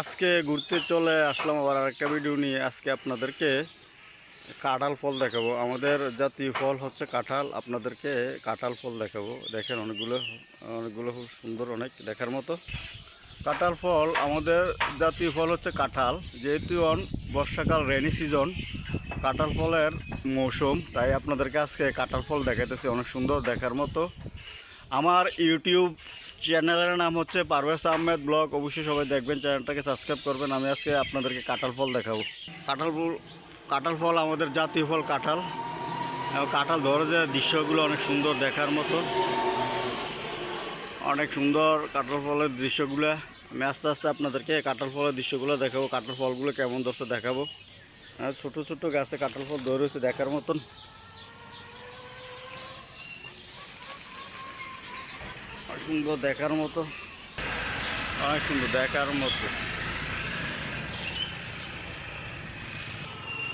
আজকে ঘুরতে চলে আসলাম আবার আরেকটা ভিডিও নিয়ে। আজকে আপনাদেরকে কাঁঠাল ফল দেখাবো। আমাদের জাতীয় ফল হচ্ছে কাঁঠাল। আপনাদেরকে কাঁঠাল ফল দেখাবো। দেখেন অনেকগুলো অনেকগুলো খুব সুন্দর, অনেক দেখার মতো কাঁঠাল ফল। আমাদের জাতীয় ফল হচ্ছে কাঁঠাল। যেহেতু বর্ষাকাল, রেনি সিজন, কাঁঠাল ফলের মৌসুম, তাই আপনাদেরকে আজকে কাঁঠাল ফল দেখাইতেছি, অনেক সুন্দর দেখার মতো। আমার ইউটিউব চ্যানেলের নাম হচ্ছে পারভেজ আহমেদ ব্লগ। অবশ্যই সবাই দেখবেন, চ্যানেলটাকে সাবস্ক্রাইব করবেন। আমি আজকে আপনাদেরকে কাঁঠাল ফল দেখাবো। কাঁঠাল ফল আমাদের জাতীয় ফল কাঁঠাল। এবং কাঁঠাল ধরে যে দৃশ্যগুলো অনেক সুন্দর দেখার মতো, অনেক সুন্দর কাঁঠাল ফলের দৃশ্যগুলো। আমি আস্তে আস্তে আপনাদেরকে কাঁঠাল ফলের দৃশ্যগুলো দেখাবো, কাঁঠাল ফলগুলো কেমন ধরছে দেখাবো। ছোট ছোট গাছে কাঁঠাল ফল ধরে হয়েছে দেখার মতন, সুন্দর দেখার মতো, অনেক সুন্দর দেখার মতো।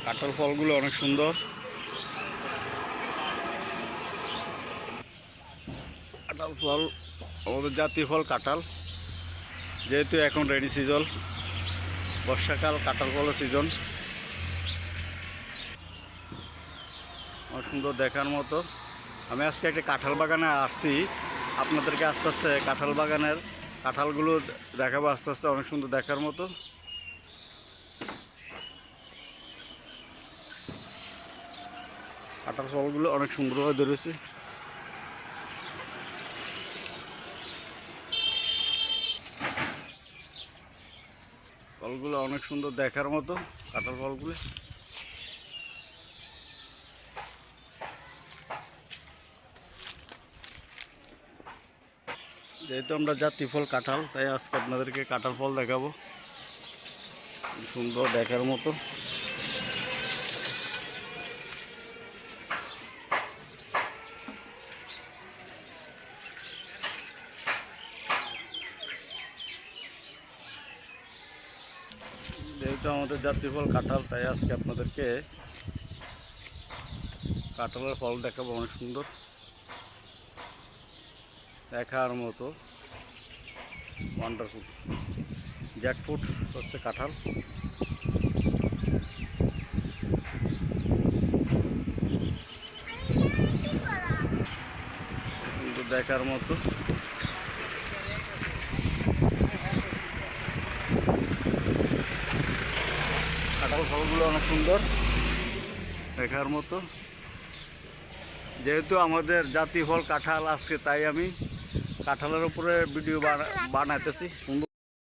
কাঁঠাল ফলগুলো অনেক সুন্দর। কাঁঠাল ফল আমাদের জাতীয় ফল কাঁঠাল। যেহেতু এখন রেনি সিজন, বর্ষাকাল, কাঁঠাল ফলের সিজন, অনেক সুন্দর দেখার মতো। আমি আজকে একটা কাঁঠাল বাগানে আসছি, আপনাদেরকে আস্তে আস্তে কাঁঠাল বাগানের কাঁঠালগুলো দেখাবো আস্তে আস্তে, অনেক সুন্দর দেখার মতো। কাঁঠাল ফলগুলো অনেক সুন্দরভাবে ধরেছে। ফলগুলো অনেক সুন্দর দেখার মতো, কাঁঠাল ফলগুলো। যেহেতু আমরা জাতীয় ফল কাঁঠাল, তাই আজকে আপনাদেরকে কাঁঠাল ফল দেখাবো, সুন্দর দেখার মতো। যেহেতু আমাদের জাতীয় ফল কাঁঠাল, তাই আজকে আপনাদেরকে কাঁঠালের ফল দেখাবো, অনেক সুন্দর দেখার মতো, ওয়ান্ডারফুল। জ্যাকফ্রুট হচ্ছে কাঁঠাল। সুন্দর দেখার মতো, কাঁঠাল ফলগুলো অনেক সুন্দর দেখার মতো। যেহেতু আমাদের জাতীয় ফল কাঁঠাল আজকে, তাই আমি কাঁঠালের উপরে ভিডিও বানাইতেছি। সুন্দর।